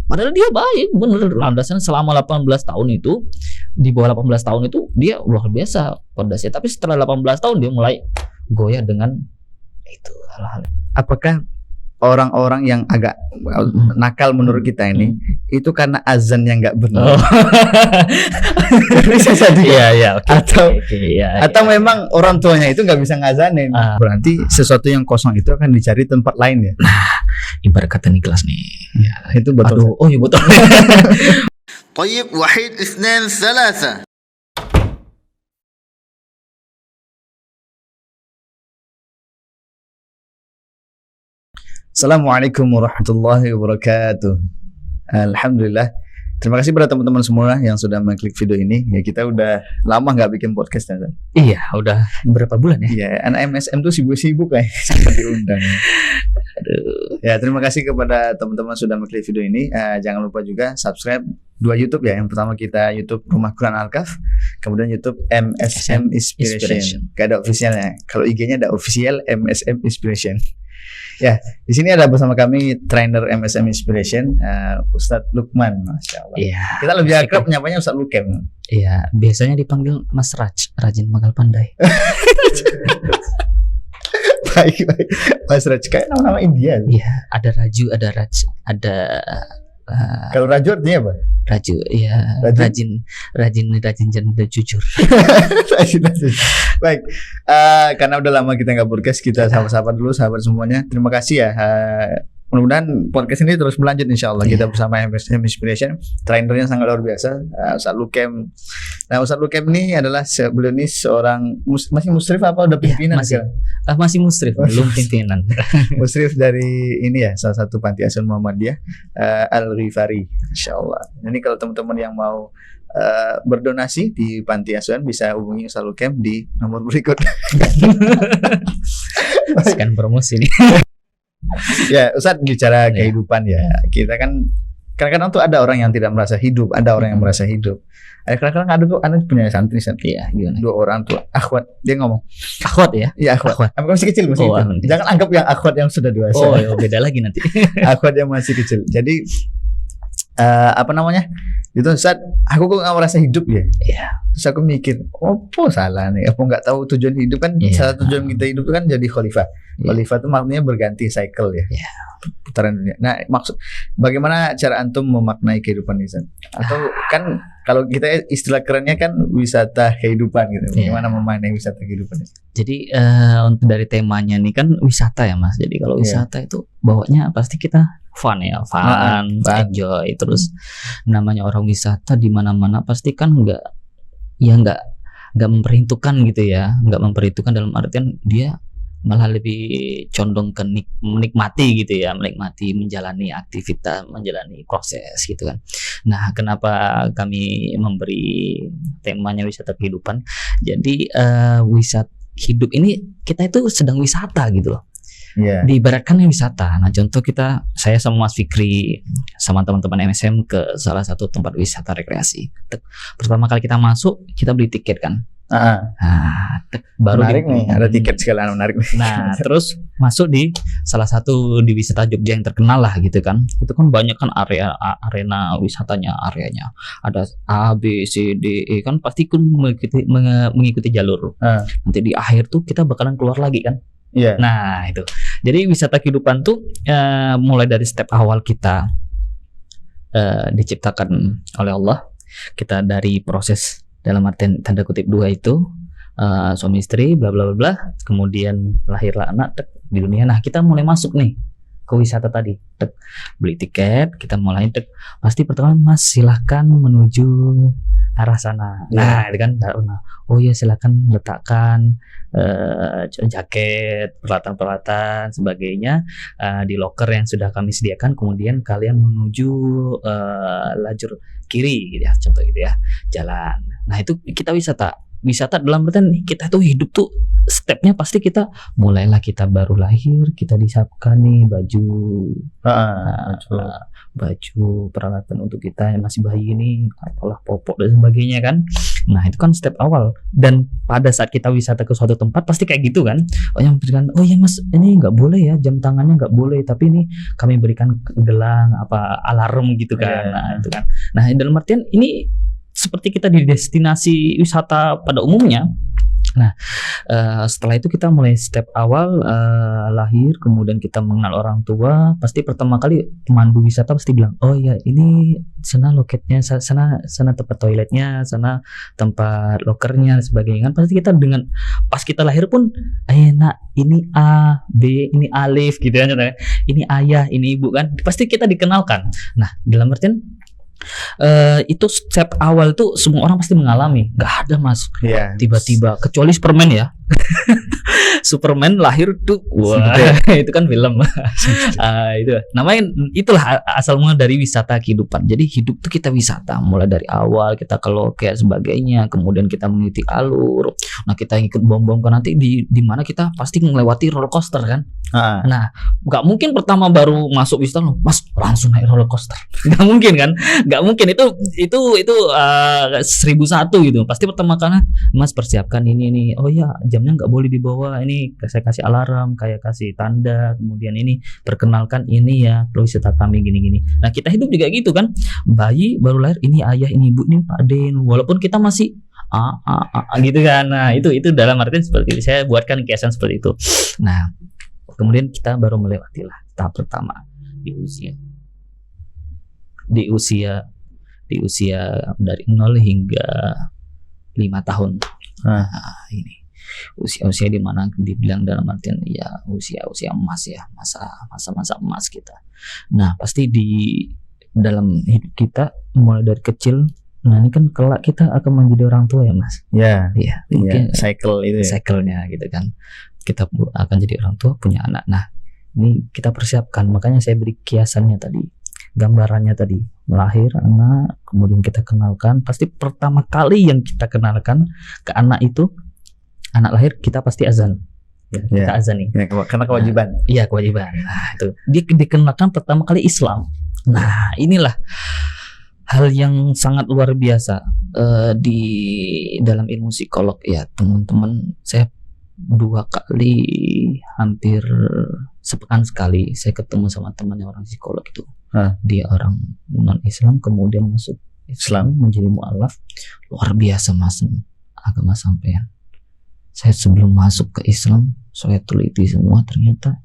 Padahal dia baik, bener. Landasan selama 18 tahun itu, di bawah 18 tahun itu dia luar biasa pondasinya. Tapi setelah 18 tahun dia mulai goyah dengan itu hal-hal. Apakah orang-orang yang agak nakal menurut kita ini itu karena azan yang nggak benar? Bisa jadi. Iya, Atau memang orang tuanya itu nggak bisa ngazanin. Berarti sesuatu yang kosong itu akan dicari tempat lain ya. Ibarat kata Niklas nih. Ya, itu betul. Aduh, oh iya betul. طيب واحد اثنين ثلاثة. Assalamualaikum warahmatullahi wabarakatuh. Alhamdulillah. Terima kasih pada teman-teman semua yang sudah mengklik video ini. Ya, kita udah lama nggak bikin podcast kan? Iya, udah berapa bulan ya? Iya, anak MSM tuh sibuk-sibuk kayak sampai diundang. Aduh. Ya, terima kasih kepada teman-teman sudah mengklik video ini. Jangan lupa juga subscribe 2 YouTube ya. Yang pertama kita YouTube Rumah Quran Al-Kaf, kemudian YouTube MSM Inspiration. Gak ada officialnya. Kalau IG-nya ada official MSM Inspiration. Ya, di sini ada bersama kami trainer MSM Inspiration, Ustadz Lukman, masya Allah. Iya. Kita lebih akrab menyapanya Ustadz Lukem. Iya, biasanya dipanggil Mas Raj, rajin magal pandai. Baik. Mas Raj, kayak nama-nama India. Iya, ada Raju, ada Raj, ada kalau Raju artinya apa? Raju, iya, rajin dan jujur. Rajin. Baik, karena udah lama kita nggak podcast, kita sahabat-sahabat dulu, sahabat semuanya. Terima kasih ya. Mudah-mudahan podcast ini terus berlanjut insyaallah. Kita bersama MSM Inspiration, trainernya sangat luar biasa, Ustadz Lukem. Nah, Ustadz Lukem ini adalah beliau ini seorang masih musyrif apa udah pimpinan? Masih musyrif, belum pimpinan. Musyrif dari ini ya, salah satu panti asuhan Muhammadiyah, Al-Ghifari, insyaallah. Ini kalau teman-teman yang mau berdonasi di panti asuhan bisa hubungi Ustadz Lukem di nomor berikut. Sekian promosi nih. Ya, Ustadz bicara kehidupan ya. Kita kan kadang-kadang tuh ada orang yang tidak merasa hidup, ada orang yang merasa hidup. Kadang-kadang ada tuh anak punya santri. Iya, gimana? 2 orang tuh akhwat, dia ngomong. Akhwat ya? Iya, akhwat. Masih kecil masih. Jangan anggap yang akhwat yang sudah dewasa. Oh, ya, beda lagi nanti. Akhwat yang masih kecil. Jadi apa namanya? Itu saat aku kok nggak merasa hidup ya. Iya. Terus aku mikir, apa salah nih? Apa nggak tahu tujuan hidup kan? Salah tujuan kita hidup kan jadi khalifah. Khalifah itu maknanya berganti cycle ya. Putaran dunia. Nah, maksud bagaimana cara antum memaknai kehidupan ini? Atau kan kalau kita istilah kerennya kan wisata kehidupan gitu. Bagaimana memaknai wisata kehidupan ini? Jadi untuk dari temanya nih kan wisata ya Mas. Jadi kalau wisata itu bawanya pasti kita fun, enjoy. Terus namanya orang wisata di mana-mana pasti kan nggak memperhitungkan gitu ya, nggak memperhitungkan dalam artian dia malah lebih condong ke menikmati gitu ya, menikmati menjalani aktivitas, menjalani proses gitu kan. Nah, kenapa kami memberi temanya wisata kehidupan? Jadi wisata hidup ini kita itu sedang wisata gitu loh. Diibaratkan wisata. Nah, contoh saya sama Mas Fikri sama teman-teman MSM ke salah satu tempat wisata rekreasi. Pertama kali kita masuk, kita beli tiket kan. Baru menarik nih, ada tiket segala menarik nih. Nah, terus masuk di salah satu di wisata Jogja yang terkenal lah gitu kan. Itu kan banyak kan arena wisatanya, areanya. Ada A, B, C, D, E kan pasti kan mengikuti jalur. Nanti di akhir tuh kita bakalan keluar lagi kan. Nah, itu. Jadi wisata kehidupan tuh mulai dari step awal kita diciptakan oleh Allah. Kita dari proses dalam artian tanda kutip 2 itu suami istri bla bla bla, kemudian lahirlah anak di dunia. Nah, kita mulai masuk nih ke wisata tadi. Beli tiket, kita mulai pasti pertama Mas silahkan menuju arah sana. Nah, itu kan oh ya silakan letakkan jaket, peralatan sebagainya di loker yang sudah kami sediakan. Kemudian kalian menuju lajur kiri gitu ya, contoh gitu ya, jalan. Nah, itu kita wisata dalam artian kita tuh hidup tuh stepnya pasti kita mulailah kita baru lahir, kita disiapkan nih baju peralatan untuk kita yang masih bayi ini, apalah popok dan sebagainya kan. Nah itu kan step awal. Dan pada saat kita wisata ke suatu tempat pasti kayak gitu kan. Oh yang berikan, oh ya mas ini nggak boleh ya, jam tangannya nggak boleh, tapi ini kami berikan gelang apa alarm gitu kan. Nah itu kan. Nah dalam artian ini seperti kita di destinasi wisata pada umumnya. Nah, setelah itu kita mulai step awal lahir, kemudian kita mengenal orang tua. Pasti pertama kali pemandu wisata pasti bilang, oh ya ini sana loketnya, sana tempat toiletnya, sana tempat lokernya dan sebagainya. Kan pasti kita dengan pas kita lahir pun, nak ini A, B, ini alif gitu kan, ini ayah, ini ibu kan. Pasti kita dikenalkan. Nah, dalam artian itu step awal tuh semua orang pasti mengalami. Gak ada mas tiba-tiba kecuali Superman ya. Superman lahir tuh wah itu kan film. Itu namanya, itulah asal mula dari wisata kehidupan. Jadi hidup tuh kita wisata mulai dari awal kita ke loket sebagainya, kemudian kita mengikuti alur. Nah kita ikut bom-bom kan nanti di mana kita pasti melewati roller coaster kan. Nah nggak mungkin pertama baru masuk wisata mas langsung naik roller coaster, nggak mungkin kan, nggak mungkin. Itu 1001 gitu. Pasti pertama karena mas persiapkan ini. Oh ya jamnya nggak boleh dibawa, ini saya kasih alarm, kayak kasih tanda, kemudian ini perkenalkan ini ya wisata kami gini-gini. Nah kita hidup juga gitu kan, bayi baru lahir ini ayah ini ibu ini Pak Den, walaupun kita masih gitu kan. Nah itu dalam artian seperti itu. Saya buatkan kiasan seperti itu. Nah kemudian kita baru melewati lah tahap pertama di usia dari 0 hingga 5 tahun. Nah, ini usia di mana dibilang dalam artian ya usia emas ya, masa emas kita. Nah pasti di dalam hidup kita mulai dari kecil. Nah ini kan kelak kita akan menjadi orang tua ya mas. Iya. Mungkin cycle itu ya. Cycle-nya gitu kan. Kita akan jadi orang tua, punya anak. Nah ini kita persiapkan. Makanya saya beri kiasannya tadi, gambarannya tadi, melahir anak, kemudian kita kenalkan. Pasti pertama kali yang kita kenalkan ke anak itu, anak lahir kita pasti azan. Kita azan nih. Karena kewajiban. Iya kewajiban. Nah itu dia dikenalkan pertama kali Islam. Nah inilah hal yang sangat luar biasa di dalam ilmu psikolog ya teman-teman. Saya 2 kali, hampir sepekan sekali saya ketemu sama temannya orang psikolog itu. Dia orang non Islam kemudian masuk Islam menjadi mualaf. Luar biasa mas agama sampean. Saya sebelum masuk ke Islam saya teliti semua, ternyata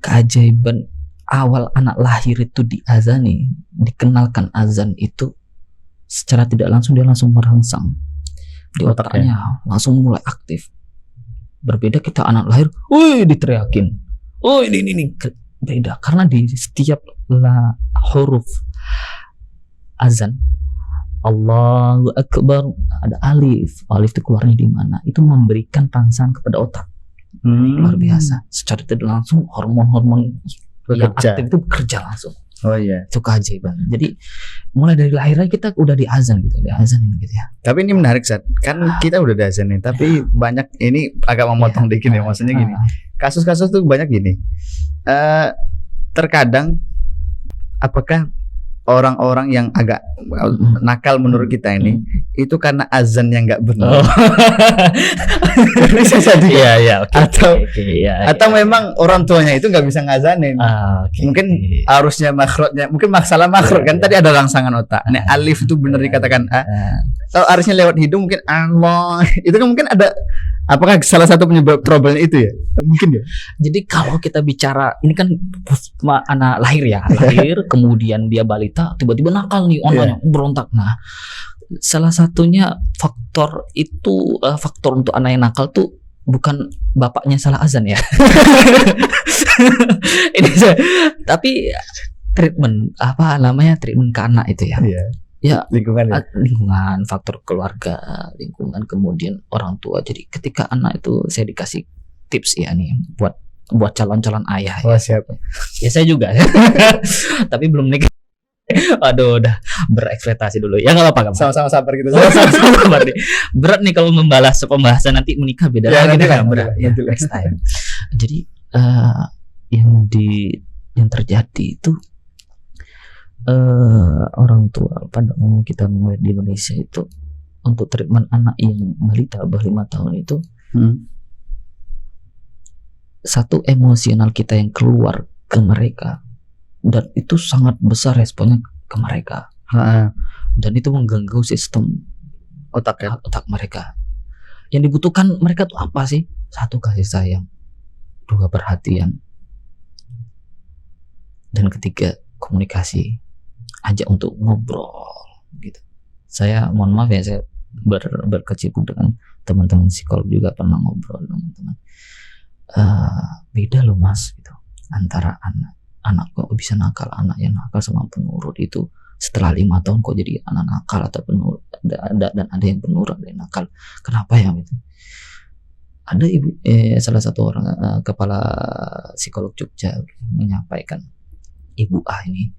keajaiban awal anak lahir itu diazani, dikenalkan azan itu secara tidak langsung dia langsung merangsang di otaknya, langsung mulai aktif. Berbeda kita anak lahir, wih diteriakin, oh ini beda karena di setiap huruf azan Allahu Akbar ada alif itu keluarnya di mana, itu memberikan rangsangan kepada otak. Luar biasa, secara tidak langsung hormon-hormon yang aktif itu bekerja langsung. Oh iya, itu keajaiban. Jadi mulai dari lahirnya kita udah diazan gitu, diazanin gitu ya. Tapi ini menarik Zat, kan kita udah diazanin, tapi banyak ini agak memotong dikit ya, maksudnya gini. Kasus-kasus tuh banyak gini. Terkadang apakah orang-orang yang agak nakal menurut kita ini itu karena azan yang nggak benar? Bisa jadi. Atau memang orang tuanya itu nggak bisa ngazanin. Mungkin harusnya makhrajnya, mungkin masalah makhraj kan tadi ada rangsangan otak. Nih alif itu benar dikatakan A. Kalau harusnya lewat hidung mungkin Allah. Itu kan mungkin ada. Apakah salah satu penyebab problem itu ya? Mungkin ya. Jadi kalau kita bicara ini kan anak lahir kemudian dia balita tiba-tiba nakal nih onanya berontak. Nah, salah satunya faktor untuk anak yang nakal tuh bukan bapaknya salah azan ya. Tapi treatment treatment ke anak itu ya. Ya lingkungan faktor keluarga, lingkungan, kemudian orang tua. Jadi ketika anak itu saya dikasih tips ya nih buat calon-calon ayah. Siap. Ya saya juga. Tapi belum nikah. Aduh udah berekspektasi dulu. Ya enggak apa-apa. Sama-sama sabar gitu. Sama-sama nih. Berat nih kalau membahas pembahasan nanti menikah beda lagi kan berat. Ya, next time. Jadi yang terjadi itu orang tua pada umumnya kita melihat di Indonesia itu untuk treatment anak yang balita bawah 5 tahun itu, satu emosional kita yang keluar ke mereka, dan itu sangat besar responnya ke mereka. Dan itu mengganggu sistem Otak ya. otak mereka. Yang dibutuhkan mereka tuh apa sih? Satu, kasih sayang. Dua, perhatian. Dan ketiga, komunikasi. Ajak untuk ngobrol gitu. Saya mohon maaf ya, saya berkecimpung dengan teman-teman psikolog juga, pernah ngobrol teman-teman. Beda loh mas gitu, antara anak kok bisa nakal, anak yang nakal sama penurut itu setelah 5 tahun kok jadi anak nakal atau penurut, dan ada yang penurut, ada yang nakal. Kenapa ya gitu? Ada salah satu orang kepala psikolog Jogja menyampaikan, Ibu A ini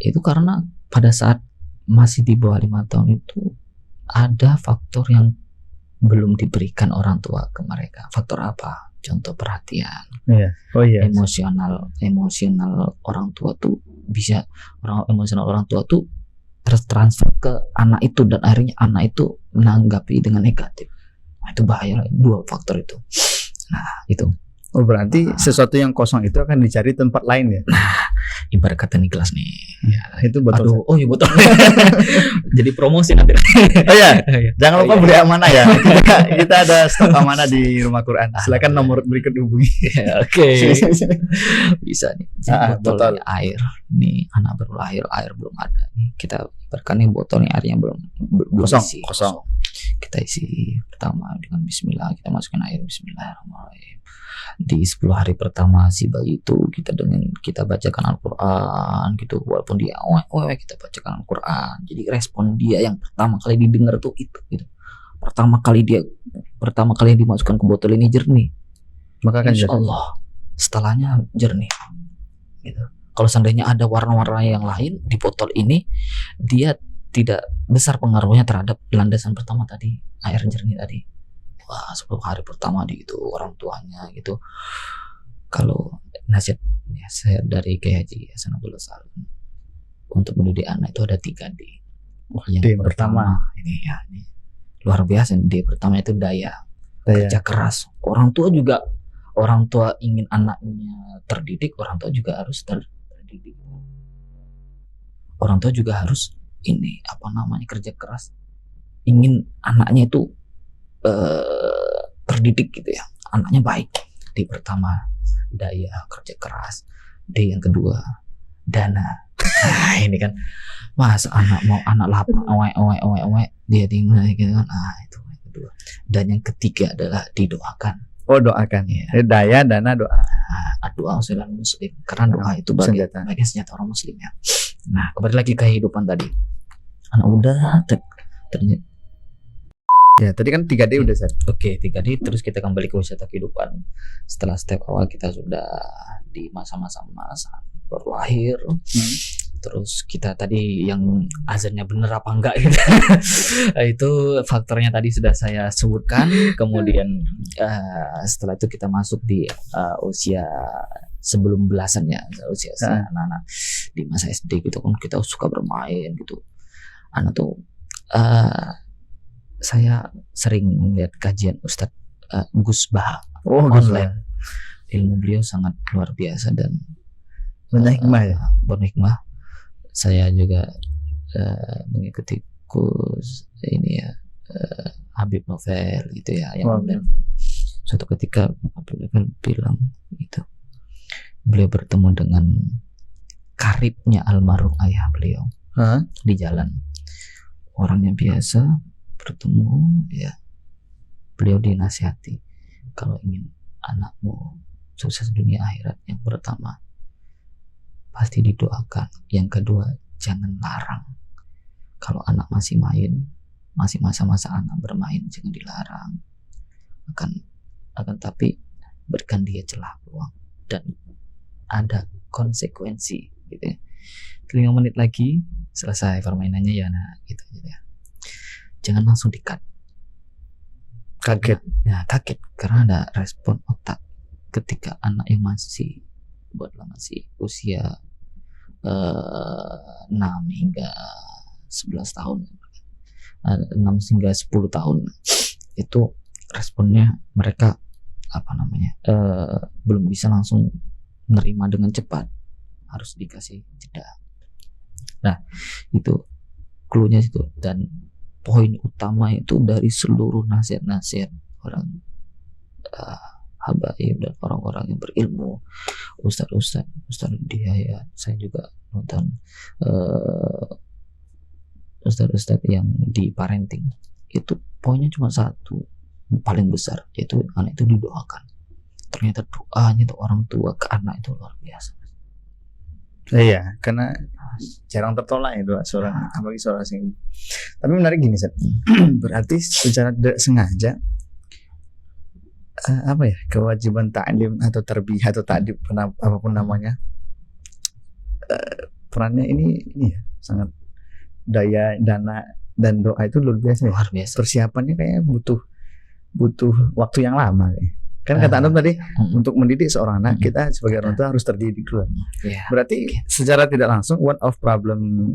itu karena pada saat masih di bawah 5 tahun itu ada faktor yang belum diberikan orang tua ke mereka. Faktor apa? Contoh perhatian. Emosional orang tua tuh bisa, emosional orang tua tuh tertransfer ke anak itu, dan akhirnya anak itu menanggapi dengan negatif. Nah, itu bahaya, dua faktor itu. Nah, itu. Oh, berarti sesuatu yang kosong itu akan dicari tempat lain ya? Nah, ibarat kata nih kelas nih. Ya, itu betul. Aduh, oh iya betul. Jadi promosi nanti. Oh ya, jangan lupa beri amanah ya. Kita ada stok amanah di Rumah Quran. Silakan nomor berikut hubungi. Oke. Bisa nih. Botol air. Nih anak baru lahir, air belum ada. Nih kita ibaratkan nih botol nih, airnya belum isi. Kosong. Kita isi pertama dengan bismillah, kita masukin air, bismillahirrahmanirrahim. Di 10 hari pertama si bayi itu kita bacakan Al-Quran gitu, walaupun dia kita bacakan Al-Quran. Jadi respon dia yang pertama kali didengar tuh itu gitu. Pertama kali yang dimasukkan ke botol ini jernih, maka kan insya Allah setelahnya jernih gitu. Kalau seandainya ada warna-warna yang lain di botol ini, dia tidak besar pengaruhnya terhadap landasan pertama tadi, air jernih tadi. Wah, 10 hari pertama di itu orang tuanya gitu. Kalau nasihat ya, saya dari Kiai Haji Hasanul Salam untuk mendidik anak itu ada 3D. Yang pertama ini luar biasa. D pertama itu daya. Kerja keras. Orang tua ingin anaknya terdidik, orang tua juga harus terdidik. Orang tua juga harus kerja keras. Ingin anaknya itu terdidik gitu ya, anaknya baik. D pertama daya, kerja keras. D yang kedua dana. Nah ini kan mas anak lapar dia tinggal gitu kan. Itu yang kedua. Dan yang ketiga adalah didoakan. Doakan ya. Daya, dana, doa. Doa usulan muslim, karena doa itu bagian senjata orang muslim ya. Nah kembali lagi ke kehidupan tadi, anak udah ternyata ya, tadi kan 3D udah set. Oke, 3D. Terus kita kembali ke wisata kehidupan. Setelah step awal kita sudah di masa-masa baru lahir. Terus kita tadi yang azannya bener apa enggak gitu. Itu faktornya tadi sudah saya sebutkan. Kemudian setelah itu kita masuk di usia sebelum belasan ya, usia anak-anak di masa SD gitu kan, kita suka bermain gitu. Anak tuh saya sering melihat kajian Ustadz Gus Baha online. Ilmu beliau sangat luar biasa dan berhikmah. Saya juga mengikuti kurs ini ya, Habib Novel gitu ya, yang online. Suatu ketika Habib Novel bilang gitu, beliau bertemu dengan karibnya almarhum ayah beliau di jalan. Orangnya biasa, bertemu ya, beliau dinasihati, kalau ingin anakmu sukses dunia akhirat, yang pertama pasti didoakan, yang kedua jangan larang. Kalau anak masih masa-masa anak bermain, jangan dilarang, akan tapi berikan dia celah peluang dan ada konsekuensi gitu ya. 5 menit lagi selesai permainannya ya, nah gitu ya. Jangan langsung kaget karena ada respon otak ketika anak yang masih usia 6 hingga 11 tahun 6 hingga 10 tahun itu responnya mereka belum bisa langsung menerima dengan cepat, harus dikasih jeda. Nah itu cluenya itu, dan poin utama itu dari seluruh nasihat-nasihat orang habaib dan orang-orang yang berilmu, ustaz dia ya, saya juga nonton ustaz yang di parenting, itu poinnya cuma satu paling besar, yaitu anak itu didoakan. Ternyata doanya itu orang tua ke anak itu luar biasa. Iya, karena jarang tertolak ya doa seorang, apalagi seorang ibu. Tapi menarik gini, Seth. Berarti secara tidak sengaja kewajiban ta'lim atau tarbiyah atau ta'dib apapun namanya, perannya ini ya sangat dana dan doa itu luar biasa. Luar biasa. Persiapannya kayaknya butuh waktu yang lama kayak. Kan kata Anda tadi untuk mendidik seorang anak kita sebagai orang tua harus terdidik dulu. Berarti secara tidak langsung one of problem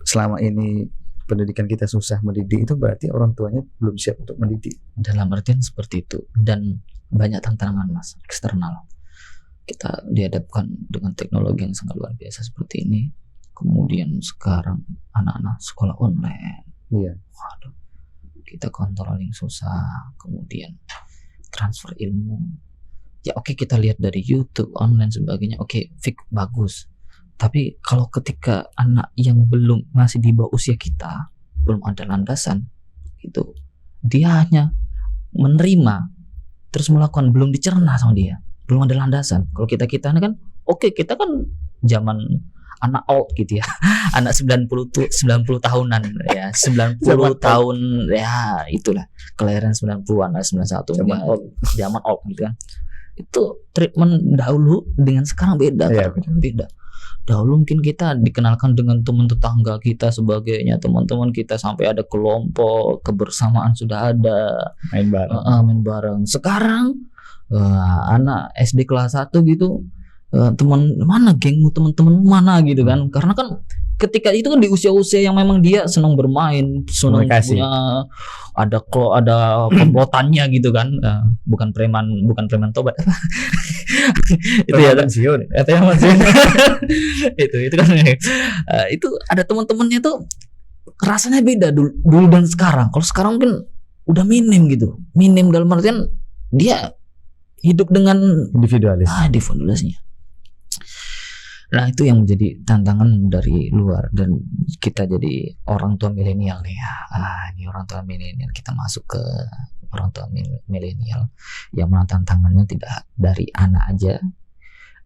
selama ini pendidikan kita susah mendidik itu berarti orang tuanya belum siap untuk mendidik. Dalam artian seperti itu, dan banyak tantangan mas eksternal. Kita dihadapkan dengan teknologi yang sangat luar biasa seperti ini. Kemudian sekarang anak-anak sekolah online. Iya. Waduh, kita controlling susah. Kemudian transfer ilmu. Ya oke, kita lihat dari YouTube, online sebagainya. Oke, bagus. Tapi kalau ketika anak yang masih di bawah usia kita, belum ada landasan, gitu, dia hanya menerima, terus melakukan, belum dicerna sama dia, belum ada landasan. Kalau kita kan, oke, kita kan zaman anak old gitu ya, anak 90 tahunan ya, 90 tahun ya, itulah kelahiran 90-an, 91 zaman old gitu kan. Itu treatment dahulu dengan sekarang beda, ya, beda. Dahulu mungkin kita dikenalkan dengan teman tetangga kita sebagainya, teman-teman kita, sampai ada kelompok, kebersamaan sudah ada, main bareng. Sekarang anak SD kelas 1 gitu, teman mana gengmu, teman-teman mana gitu kan. Karena kan ketika itu kan di usia-usia yang memang dia senang bermain, senang punya ada komplotannya gitu kan. Bukan preman tobat. Itu ya pensiun. itu kan itu ada teman-temannya tuh rasanya beda dulu dan sekarang. Kalau sekarang mungkin udah minim gitu. Minim dalam artian dia hidup dengan individualisnya. Nah itu yang menjadi tantangan dari luar, dan kita jadi orang tua milenial nih ya. Ini orang tua milenial, kita masuk ke orang tua milenial yang mana tantangannya tidak dari anak aja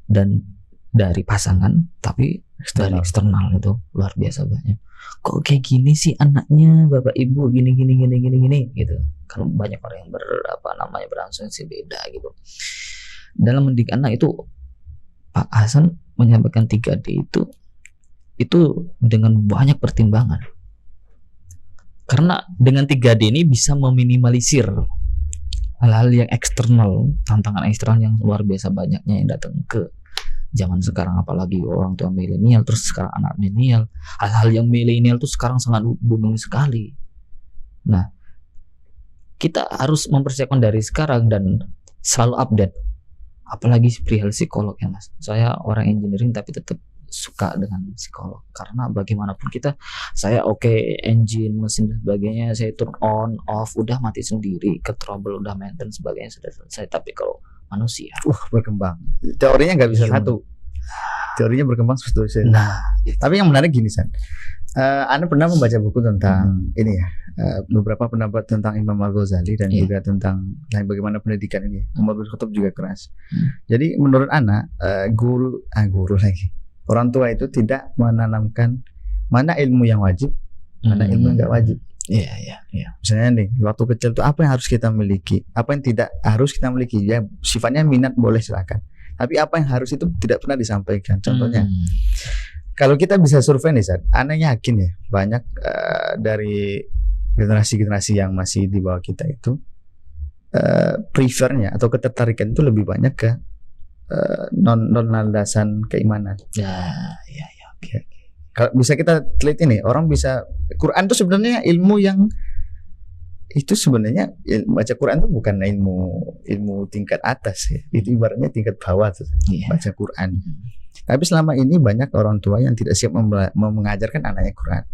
dan dari pasangan, tapi dari eksternal itu luar biasa banyak. Kok kayak gini sih anaknya, bapak ibu gini gitu. Kalau banyak orang yang berasumsi beda gitu. Dalam mendidik anak itu Pak Hasan menyampaikan 3D itu dengan banyak pertimbangan. Karena dengan 3D ini bisa meminimalisir hal-hal yang eksternal, tantangan eksternal yang luar biasa banyaknya yang datang ke zaman sekarang, apalagi orang tua milenial, terus sekarang anak milenial. Hal-hal yang milenial itu sekarang sangat booming sekali. Nah, kita harus mempersiapkan dari sekarang dan selalu update. Apalagi perihal psikolog ya mas. Saya orang engineering tapi tetap suka dengan psikolog, karena bagaimanapun saya engine, mesin dan sebagainya saya turn on off udah mati sendiri, ke trouble udah maintenance sebagainya sudah selesai. Tapi kalau manusia berkembang, teorinya nggak bisa satu, teorinya berkembang seterusnya. Nah, tapi yang menarik gini San, Anda pernah membaca buku tentang ini ya, beberapa pendapat tentang Imam Al-Ghazali dan juga tentang bagaimana pendidikan ini. Umar bin Khattab juga keras. Jadi menurut Anda, guru lagi, orang tua itu tidak menanamkan mana ilmu yang wajib, mana ilmu yang nggak wajib. Iya. Misalnya nih, waktu kecil itu apa yang harus kita miliki, apa yang tidak harus kita miliki. Ya sifatnya minat boleh silakan, tapi apa yang harus itu tidak pernah disampaikan. Contohnya, kalau kita bisa survei nih, Anda yakin ya banyak dari generasi-generasi yang masih di bawah kita itu prefernya atau ketertarikan itu lebih banyak ke non landasan keimanan. Iya. Okay. Kalau bisa kita teliti nih, orang bisa Quran itu sebenarnya ilmu yang itu sebenarnya baca Quran itu bukan ilmu tingkat atas ya. Itu ibaratnya tingkat bawah tuh, baca Quran. Tapi selama ini banyak orang tua yang tidak siap mengajarkan anaknya Quran.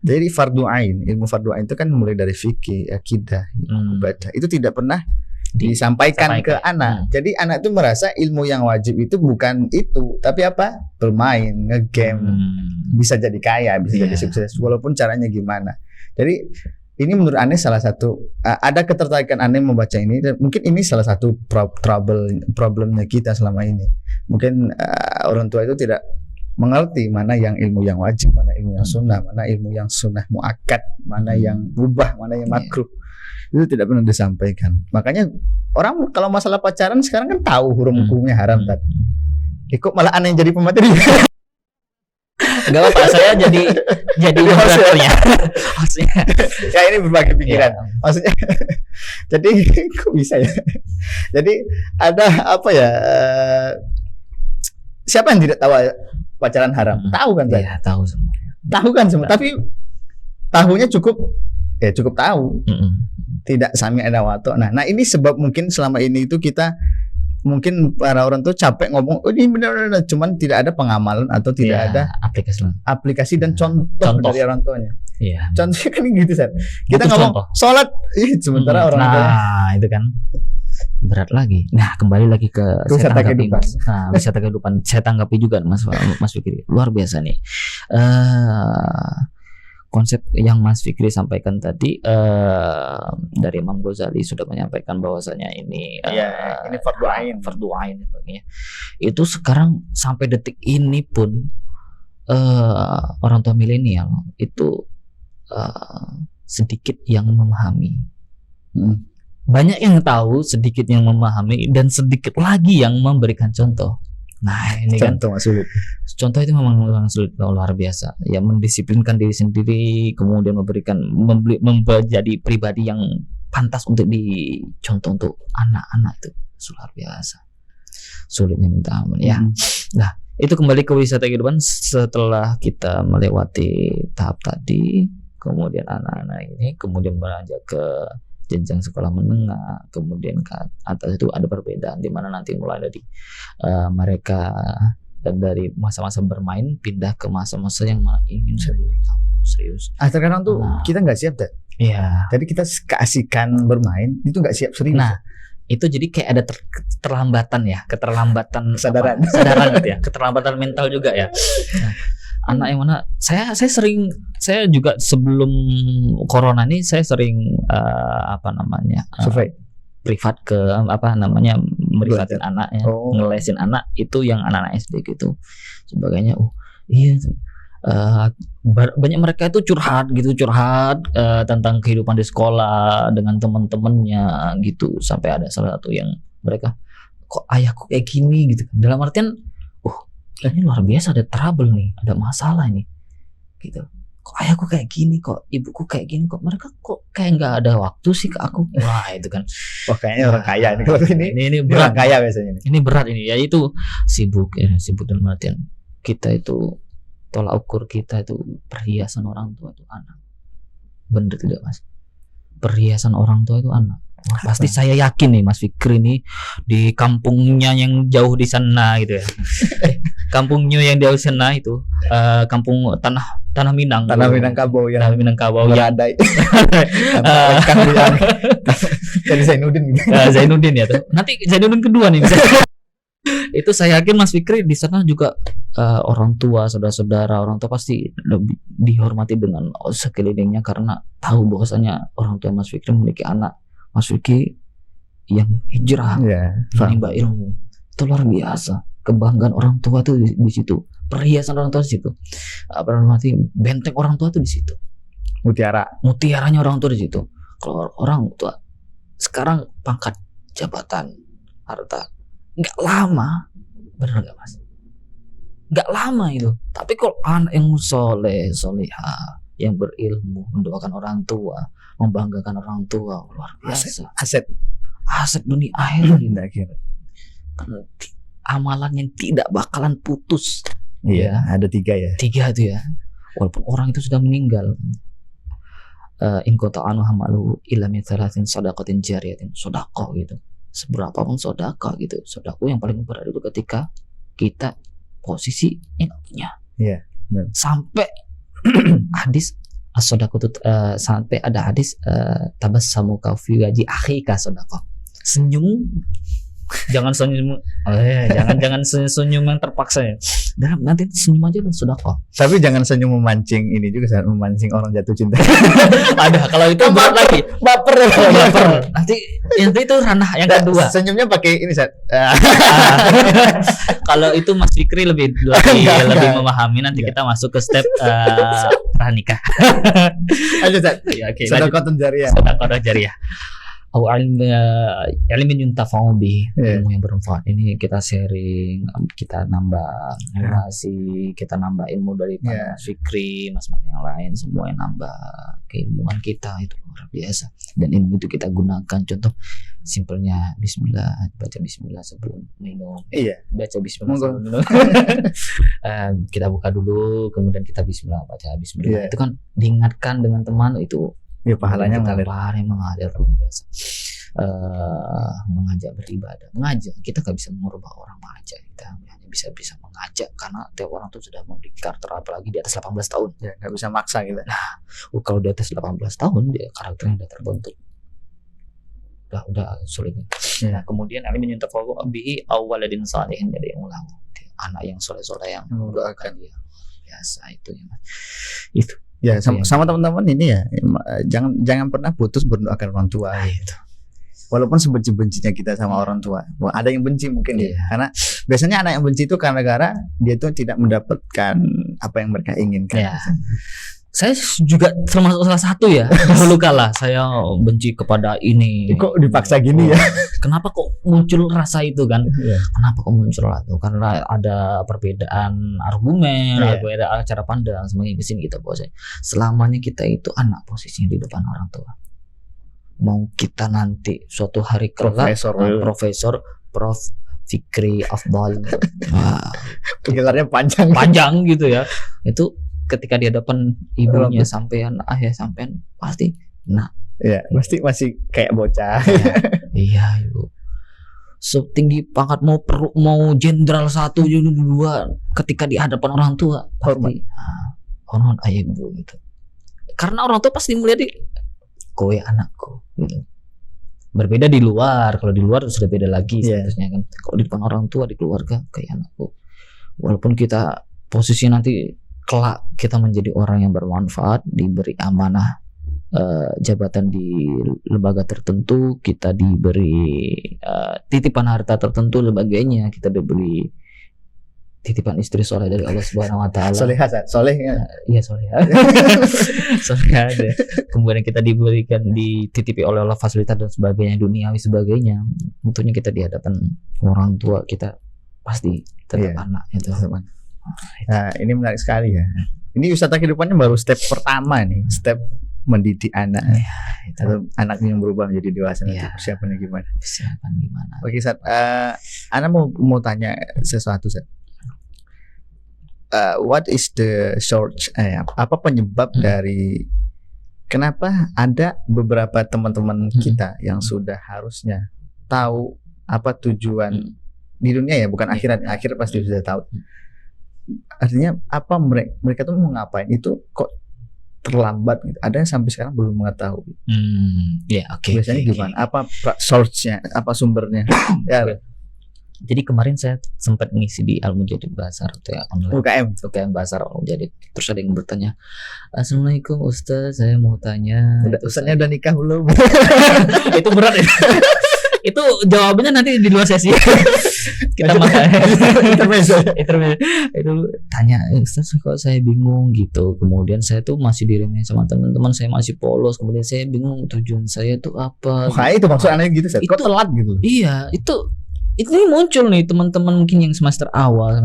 Jadi fardu ain, ilmu fardu ain itu kan mulai dari fikih, akidah, ibadah. Itu tidak pernah disampaikan ke anak. Jadi anak itu merasa ilmu yang wajib itu bukan itu, tapi apa? Bermain, ngegame, bisa jadi kaya, bisa jadi sukses, walaupun caranya gimana. Jadi ini menurut Ane salah satu ada ketertarikan Ane membaca ini, dan mungkin ini salah satu problemnya kita selama ini. Mungkin orang tua itu tidak mengerti mana yang ilmu yang wajib, mana ilmu yang sunnah, mana ilmu yang sunnah muakkad, mana yang mubah, mana yang makruh. Itu tidak pernah disampaikan. Makanya orang kalau masalah pacaran sekarang kan tahu hukumnya haram tadi. Kok malah Ane yang jadi pemateri? Gak apa-apa, saya jadi moderatornya. Maksudnya ya ini berbagai pikiran. Maksudnya jadi kok bisa ya? Jadi ada apa ya? Siapa yang tidak tahu pacaran haram? Tahu kan saya? Iya, tahu semua. Tahu kan semua. Tapi tahunya cukup tahu. Tidak sami ada wato. Nah ini sebab mungkin selama ini itu kita mungkin para orang tuh capek ngomong ini benar-benar, cuman tidak ada pengamalan atau tidak ada aplikasi dan contoh dari orang tuanya. Iya. Contohnya kan gitu Sar. Kita ngomong sholat, sementara orang tuanya. Nah itu kan berat lagi. Nah kembali lagi ke wisata kehidupan. Nah wisata kehidupan saya tanggapi juga Mas Fikri, luar biasa nih. Konsep yang Mas Fikri sampaikan tadi dari Imam Ghazali sudah menyampaikan bahwasanya ini ini fardu ain sebagainya. Itu sekarang sampai detik ini pun orang tua milenial itu sedikit yang memahami. Banyak yang tahu, sedikit yang memahami, dan sedikit lagi yang memberikan contoh. Nah ini contoh kan sulit. Contoh itu memang sulit, luar biasa. Ya mendisiplinkan diri sendiri, kemudian menjadi pribadi yang pantas untuk dicontoh untuk anak-anak itu luar biasa. Sulitnya minta ampun ya. Nah itu kembali ke wisata kehidupan setelah kita melewati tahap tadi, kemudian anak-anak ini kemudian beranjak ke jenjang sekolah menengah, kemudian ke atas itu ada perbedaan di mana nanti mulai dari mereka dan dari masa-masa bermain pindah ke masa-masa yang ingin serius. Terkadang tuh kita nggak siap deh. Iya. Jadi kita keasikan bermain itu nggak siap serius. Nah itu jadi kayak ada keterlambatan kesadaran gitu ya, keterlambatan mental juga ya. Nah, anak yang mana saya juga sebelum corona ini saya sering survei privat ke merivatin anak ya, ngelesin anak itu yang anak-anak SD gitu sebagainya. Banyak mereka itu curhat tentang kehidupan di sekolah dengan teman-temannya gitu, sampai ada salah satu yang mereka kok ayahku kayak gini gitu, dalam artian ini luar biasa, ada trouble nih, ada masalah ini gitu. Kok ayahku kayak gini, kok ibuku kayak gini, kok mereka kok kayak nggak ada waktu sih ke aku. Wah itu kan kayaknya orang kaya ini. Kalau ini berat, orang kaya biasanya ini berat ini ya, itu sibuk dalam artian kita itu tolak ukur kita itu perhiasan orang tua itu anak. Bener tidak Mas? Perhiasan orang tua itu anak. Pasti saya yakin nih Mas Fikri ini di kampungnya yang jauh di sana gitu ya. Kampungnya yang jauh di sana itu kampung Tanah Minangkabau yang meradai. Jadi Zainuddin ya tuh. Nanti Zainuddin kedua nih. Itu saya yakin Mas Fikri di sana juga orang tua, saudara-saudara orang tua pasti lebih dihormati dengan sekelilingnya karena tahu bahwasanya orang tua Mas Fikri memiliki anak Mas Fikri yang hijrah menimba ilmu. Itu luar biasa. Kebanggaan orang tua tuh di situ. Perhiasan orang tua di situ. Benteng orang tua tuh di situ. Mutiaranya orang tua di situ. Kalau orang tua sekarang pangkat, jabatan, harta, nggak lama, benar nggak Mas? Nggak lama itu. Tapi kalau anak yang solehah, yang berilmu, mendoakan orang tua, membanggakan orang tua, luar biasa. Aset dunia akhirat. Amalan yang tidak bakalan putus Iya, ada 3 ya. 3 itu ya. Walaupun orang itu sudah meninggal. In qata anu hamalu illa min thalathin shadaqatin jariyatin, sedekah gitu. Seberapa pun sedekah gitu. Sedekah yang paling berat itu ketika kita posisi enggak punya. Iya, benar. Sampai hadis as-sadaqatu sampai ada hadis tabassamu ka fi wajhi akhika sedekah. Senyum jangan senyum jangan senyum yang terpaksa ya. Dan nanti senyum aja udah sedekah. Tapi jangan senyum memancing ini juga, Sat, memancing orang jatuh cinta. Ada kalau itu berat lagi. Baper. Nanti itu ranah yang kedua. Senyumnya pakai ini, Sat. Kalau itu Mas Fikri lebih memahami, nanti kita masuk ke step pranikah. Ayo, Sat. Ya, oke, Sedekah jariyah. sedekah jariyah. Au ilmin yuntafa'u bi, ilmu yang bermanfaat. Ini kita sharing, kita nambah relasi, kita nambah ilmu dari Mas Fikri, mas-mas yang lain, semua yang nambah keilmuan kita, itu luar biasa. Dan ilmu itu kita gunakan, contoh simpelnya bismillah, baca bismillah sebelum minum. Iya, Baca bismillah sebelum minum. Kita buka dulu, kemudian kita bismillah, baca bismillah. Itu kan diingatkan dengan teman itu. ya pahalanya mengalir. Mengalir luar biasa. Mengajak beribadah, mengajak, kita gak bisa merubah orang mengajak, kita hanya bisa mengajak karena tiap orang tuh sudah memiliki karakter, apalagi di atas 18 tahun Ya, nggak bisa maksa gitu. Nah, kalau di atas 18 tahun dia karakternya udah terbentuk, udah sulit. Nah, kemudian alimin yuntafa'u bihi awaladin salihin, jadi ulang anak yang soleh-soleh yang mendoakan dia, biasa itu ya Mas. Itu ya sama teman-teman ini ya, jangan pernah putus berdoakan orang tua. Itu. Walaupun sebenci-bencinya kita sama orang tua, ada yang benci mungkin ya, karena biasanya anak yang benci itu karena dia tuh tidak mendapatkan apa yang mereka inginkan. Ya. Saya juga termasuk salah satu ya. Dulu kala saya benci kepada ini. Kok dipaksa gini ya? Kenapa kok muncul rasa itu kan? Iya. Kenapa kok muncul itu? Karena ada perbedaan argumen, ada cara pandang, semakin kesini kita bahwa selamanya kita itu anak posisinya di depan orang tua. Mau kita nanti suatu hari kelak Profesor Prof Fikri Afdal, gelarnya panjang gitu ya. Itu ketika di hadapan ibunya sampean, ayah sampean pasti ya pasti masih kayak bocah. Iya ibu, setinggi pangkat mau jenderal 1 jenderal 2, ketika di hadapan orang tua pasti hormat ayah ibu gitu, karena orang tua pasti melihat kowe anakku gitu. Berbeda di luar, kalau di luar sudah beda lagi statusnya kan. Kalau di depan orang tua, di keluarga kayak anakku, walaupun kita posisi nanti kelak kita menjadi orang yang bermanfaat, diberi amanah jabatan di lembaga tertentu, kita diberi titipan harta tertentu sebagainya, kita diberi titipan istri soleh dari Allah Subhanahu Wa Taala. Soleh ya. Iya soleh. Soleh ada. Kemudian kita dititipi oleh Allah fasilitas dan sebagainya, duniawi sebagainya. Tentunya kita di hadapan orang tua kita pasti tetap anak itu. Nah, ini menarik sekali ya. Ini wisata kehidupannya baru step pertama nih, step mendidik anak. Atau anak yang berubah menjadi dewasa. Nanti persiapannya gimana? Oke, Sat. Ana mau tanya sesuatu, Sat. What is the source? Apa penyebab dari kenapa ada beberapa teman-teman kita yang sudah harusnya tahu apa tujuan di dunia ya, bukan akhirat. Akhirat pasti sudah tahu. Artinya apa mereka tuh mau ngapain itu kok terlambat gitu. Ada yang sampai sekarang belum mengetahui. Biasanya gimana? Apa source-nya? Apa sumbernya? Jadi kemarin saya sempat ngisi di Al-Mujadid Bahasa Arab ya, online. UKM Bahasa Arab Al-Mujadid. Terus ada yang bertanya, "Assalamualaikum Ustaz, saya mau tanya." Ustaznya udah nikah belum? Itu berat ya. Itu jawabannya nanti di luar sesi. Kita makan intermezzo. Itu tanya, Ustaz kok saya bingung gitu. Kemudian saya tuh masih diremehin sama teman-teman, saya masih polos. Kemudian saya bingung tujuan saya tuh apa. Itu maksud aneh gitu, Kok telat gitu. Iya, itu muncul nih teman-teman mungkin yang semester awal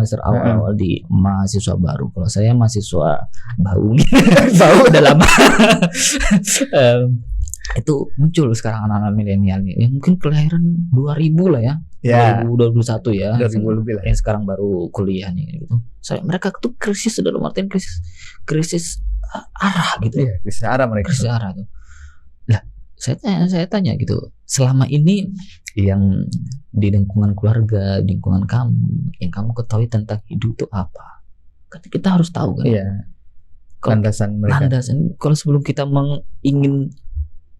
di mahasiswa baru. Kalau saya mahasiswa bau udah lama. Itu muncul sekarang anak-anak milenial nih yang mungkin kelahiran 2000 lah ya. Ya. 2021 ya. 2000 lebih lah. Yang sekarang baru kuliah nih gitu. Mereka tuh krisis dalam artian krisis arah gitu. Iya, krisis arah mereka. Krisis arah tuh. Lah, saya tanya gitu. Selama ini yang di lingkungan keluarga, di lingkungan kamu, yang kamu ketahui tentang hidup itu apa? Kan kita harus tahu kan. Iya. Landasan mereka. Landasan. Kalau sebelum kita ingin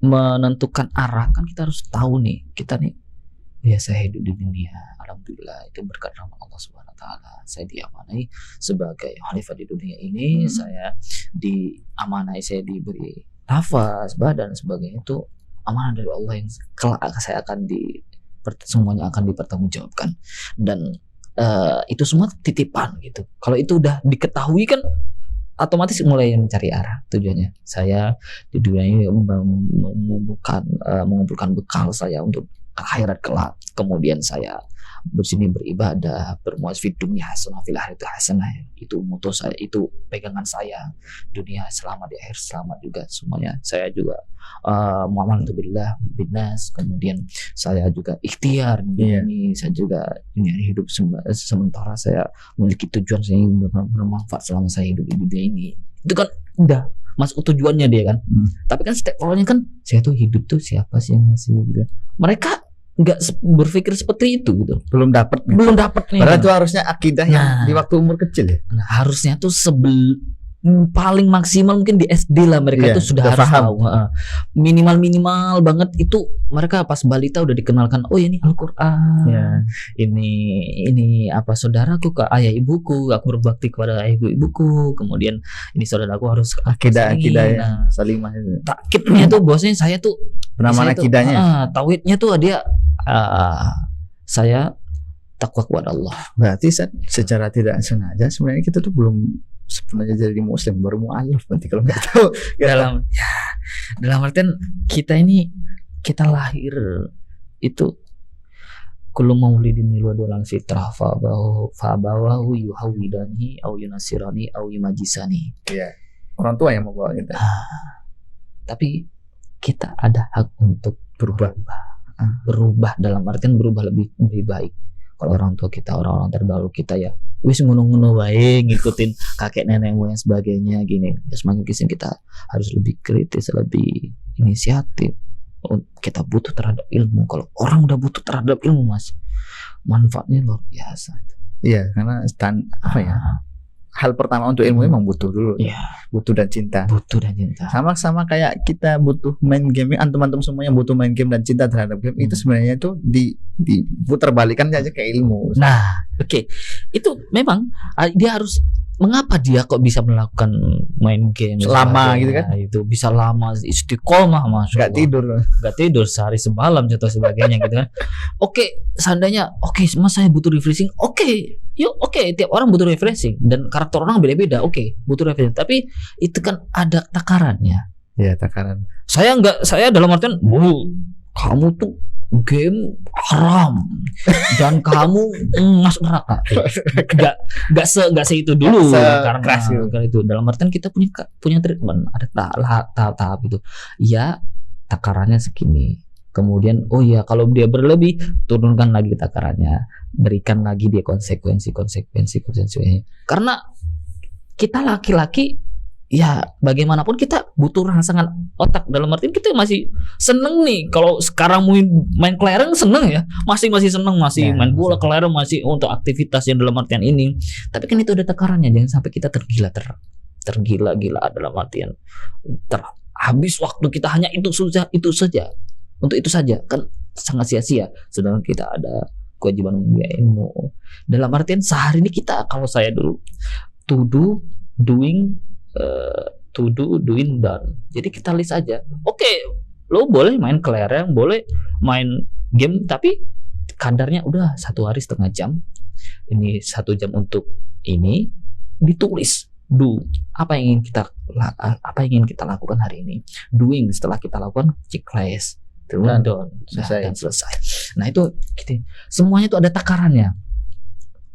menentukan arah kan kita harus tahu nih, kita nih ya saya hidup di dunia, alhamdulillah itu berkat rahmat Allah Subhanahu wa taala. Saya diamanai sebagai khalifah di dunia ini, saya diamanai, saya diberi nafas, badan sebagainya, itu amanah dari Allah yang kelak saya akan semuanya akan dipertanggungjawabkan. Dan itu semua titipan gitu. Kalau itu udah diketahui kan otomatis mulai mencari arah tujuannya. Saya di dunia ini mengumpulkan bekal saya untuk akhirat kelak. Kemudian saya bersini beribadah, bermuas fi dunya hasanah fil akhirati hasanah. Itu moto saya, itu pegangan saya. Dunia selamat, di akhir selamat juga semuanya. Saya juga muamalah billah binas. Kemudian saya juga ikhtiar ini. Saya juga ini hidup sementara saya memiliki tujuan, saya ingin bermanfaat selama saya hidup di dunia ini. Itu kan udah masuk tujuannya dia kan. Tapi kan step awalnya kan saya tuh hidup tuh siapa sih yang masih gitu. Mereka nggak berpikir seperti itu gitu. Belum dapat nih. Padahal itu harusnya akidah yang di waktu umur kecil ya. Harusnya tuh paling maksimal mungkin di SD lah mereka itu sudah harus paham. tahu. Minimal banget itu mereka pas balita udah dikenalkan, oh ini Al-Qur'an. Ini apa saudaraku ke ayah ibuku, aku berbakti kepada ayah ibuku. Kemudian ini saudaraku harus akidah ya, salimah itu. Takkidnya tuh bahwasanya saya tuh penamaan akidahnya. Tauhidnya tuh dia saya takwa kepada Allah. Berarti secara tidak sengaja sebenarnya kita tuh belum sebenarnya jadi muslim, baru mu'alaf nanti kalau nggak tahu. Dalam artian kita kita lahir itu kullu maulidin yuladu alal fitrah fa bawahu yuhawidani au yunasirani au yumajisani. Iya. Orang tua yang membawa kita. Tapi kita ada hak untuk berubah dalam artian berubah lebih baik. Kalau orang tua kita, orang-orang terdahulu kita ya wis ngono-ngono wae ngikutin kakek nenek moyang sebagainya gini. Ya semakin kesini kita harus lebih kritis, lebih inisiatif. Kita butuh terhadap ilmu. Kalau orang udah butuh terhadap ilmu Mas, manfaatnya luar biasa. Iya, karena hal pertama untuk ilmu memang butuh dulu. Iya. Butuh dan cinta. Sama kayak kita butuh main game. Antum-antum semua yang butuh main game dan cinta terhadap game itu sebenarnya itu diputar balikan aja ke ilmu. Nah, oke. Itu memang dia harus, mengapa dia kok bisa melakukan main game lama gitu kan? Itu bisa lama, istiqomah Masya Allah. Gak tidur sehari semalam atau sebagainya gitu kan. Oke, seandainya mas saya butuh refreshing. Tiap orang butuh refreshing dan karakter orang beda-beda. Butuh refreshing. Tapi itu kan ada takarannya. Iya, takaran. Saya dalam artian, kamu tuh game haram dan kamu masuk neraka. Enggak se itu dulu karena itu dalam artian kita punya treatment, ada tahap itu. Ya, takarannya segini. Kemudian kalau dia berlebih, turunkan lagi takarannya, berikan lagi dia konsekuensi. Karena kita laki-laki ya bagaimanapun kita butuh rangsangan otak, dalam artian kita masih seneng nih. Kalau sekarang main kelereng seneng ya, masih seneng, masih main bola kelereng, masih untuk aktivitas yang dalam artian ini. Tapi kan itu ada takarannya, jangan sampai kita tergila-gila dalam artian habis waktu kita hanya itu saja untuk itu saja, kan sangat sia-sia. Sedangkan kita ada kewajiban membiayai ilmu. Dalam artian sehari ini kita, kalau saya dulu to do, doing, done. Jadi kita list aja. Lo boleh main kelereng, boleh main game, tapi kadarnya udah 1 hari setengah jam. Ini 1 jam untuk ini, ditulis. Apa yang ingin kita lakukan hari ini. Doing, setelah kita lakukan checklist. Dan selesai. Nah itu semuanya itu ada takarannya.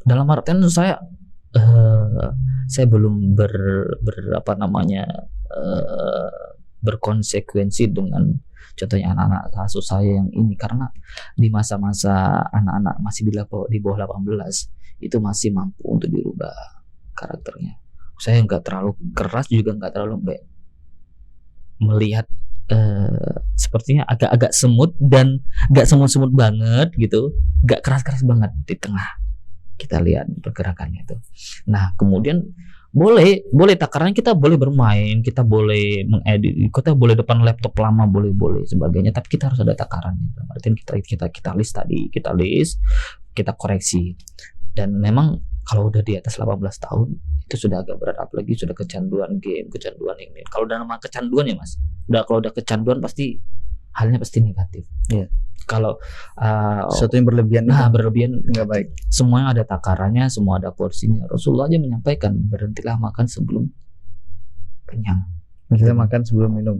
Dalam artian saya belum berkonsekuensi dengan Contohnya anak-anak asuh saya yang ini, karena di masa-masa anak-anak masih di bawah 18 itu masih mampu untuk dirubah karakternya. Saya nggak terlalu keras juga nggak terlalu lembek. Melihat sepertinya agak-agak semut dan nggak semut-semut banget gitu, nggak keras-keras banget di tengah. Kita lihat pergerakannya itu. Nah kemudian boleh takarannya, kita boleh bermain, kita boleh mengedit, kita boleh depan laptop lama, boleh sebagainya, tapi kita harus ada takarannya. Artinya kita list tadi, kita koreksi. Dan memang kalau udah di atas 18 tahun itu sudah agak berat, apalagi sudah kecanduan game, kecanduan ini. Kalau udah nama kecanduan ya Mas, kalau udah kecanduan pasti halnya pasti negatif. Iya. Kalau sesuatu yang berlebihan, berlebihan nggak baik. Semuanya ada takarannya, semua ada porsinya. Rasulullah aja menyampaikan, berhentilah makan sebelum kenyang. Kita makan sebelum minum.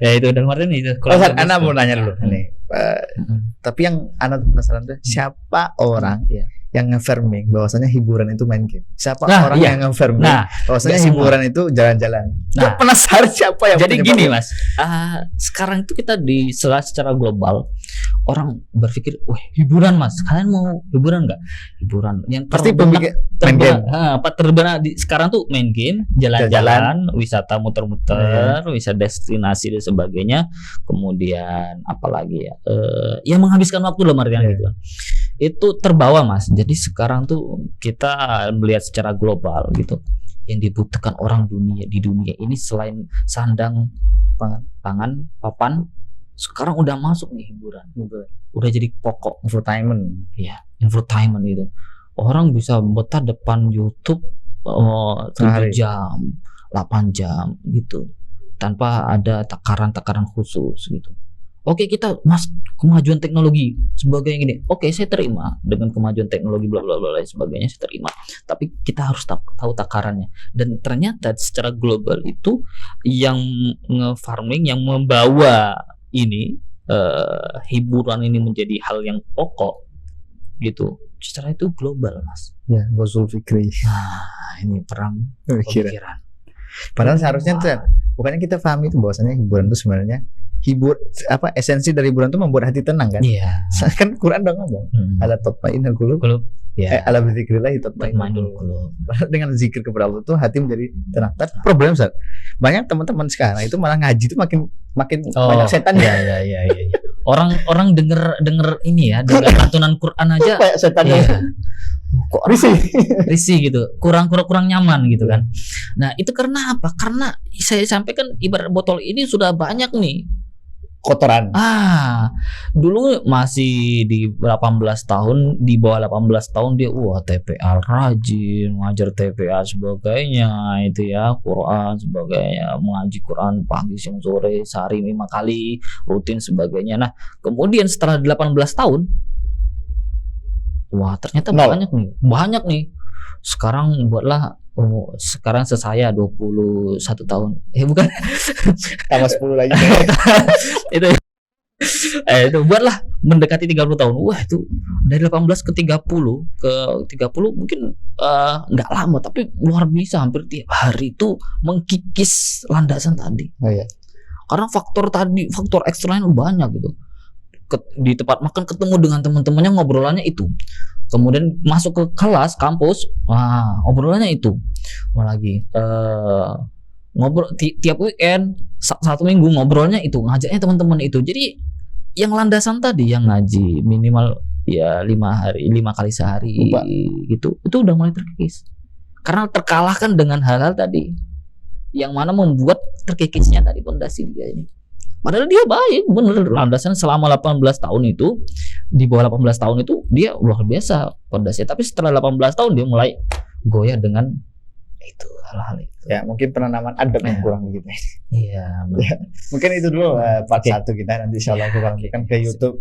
Ya itu dan Martin itu. Anak mau nanya dulu nih. Tapi yang anak penasaran tuh, siapa orang yang nge-farming bahwasanya hiburan itu main game? Siapa orang yang nge-farming bahwasanya hiburan itu jalan-jalan? Penasaran siapa yang? Jadi gini Mas, sekarang itu kita secara global orang berpikir, wah hiburan Mas, kalian mau hiburan nggak? Hiburan yang pasti main game. Terbenak sekarang tuh main game, jalan-jalan, wisata muter-muter, wisata destinasi dan sebagainya. Kemudian apalagi yang menghabiskan waktu loh Martian gitu. Itu terbawa Mas. Jadi sekarang tuh kita melihat secara global gitu, yang dibutuhkan orang di dunia ini selain sandang, pangan, papan, sekarang udah masuk nih hiburan. Udah jadi pokok. Infotainment. Iya, infotainment itu. Orang bisa betah depan YouTube 7 jam, 8 jam gitu, tanpa ada takaran-takaran khusus gitu. Oke, kita Mas, kemajuan teknologi sebagainya gini. Oke, saya terima dengan kemajuan teknologi bla bla bla dan sebagainya, saya terima. Tapi kita harus tahu takarannya. Dan ternyata secara global itu yang nge-farming, yang membawa ini hiburan ini menjadi hal yang pokok gitu. Secara itu global Mas. Ya, Ghazul Fikri. Nah, ini perang pemikiran. Padahal seharusnya bukannya kita pahami itu bahwasanya hiburan itu sebenarnya esensi dari hiburan itu membuat hati tenang kan? Iya. Kan Quran udah ngomong, ala tatma'innul qulub. Ala bidzikrillah tatma'innul qulub. Dengan zikir kepada Allah itu hati menjadi tenang. Tapi problem Ustaz, banyak teman-teman sekarang itu malah ngaji itu makin banyak setan. Iya. Orang denger ini ya, denger lantunan Quran aja banyak setan. Iya. Kok risih gitu, kurang nyaman gitu kan. Nah itu karena apa? Karena saya sampaikan ibarat botol ini sudah banyak nih kotoran. Dulu masih di 18 tahun, di bawah 18 tahun dia TPA rajin, ngajar TPA sebagainya itu ya, Quran sebagainya, mengaji Quran pagi siang sore sehari 5 kali rutin sebagainya. Nah, kemudian setelah 18 tahun ternyata banyak nih. Sekarang buatlah sekarang saya 21 tahun. Bukan. Tambah 10 lagi. itu buatlah mendekati 30 tahun. Wah, itu dari 18 ke 30 mungkin nggak lama, tapi luar biasa, hampir tiap hari itu mengkikis landasan tadi. Karena faktor eksternal banyak gitu. Di tempat makan ketemu dengan teman-temannya, ngobrolannya itu. Kemudian masuk ke kelas kampus, obrolannya itu. Lagi ngobrol tiap weekend, satu minggu ngobrolnya itu, ngajaknya teman-teman itu. Jadi yang landasan tadi, yang ngaji minimal ya 5 kali sehari gitu, itu udah mulai terkikis. Karena terkalahkan dengan hal-hal tadi yang mana membuat terkikisnya tadi fondasi dia ini. Padahal dia baik, bener, landasan selama 18 tahun itu, di bawah 18 tahun itu dia luar biasa fondasinya. Tapi setelah 18 tahun dia mulai goyah dengan itu, hal-hal itu. Ya, mungkin penanaman adab yang kurang begitu. Iya. Mungkin itu dulu part 1 kita, nanti insyaallah kita lanjutkan ke YouTube.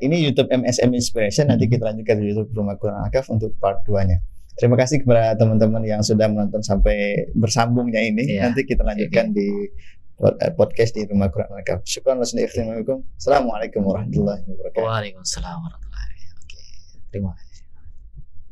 Ini YouTube MSM Inspiration, nanti kita lanjutkan di YouTube Rumah Quran Al-Kahf untuk part 2-nya. Terima kasih kepada teman-teman yang sudah menonton sampai bersambungnya ini. Nanti kita lanjutkan di podcast di Rumah Quran Al-Kahf. Syukran Assalamualaikum warahmatullahi wabarakatuh. Waalaikumsalam warahmatullahi wabarakatuh. Terima kasih.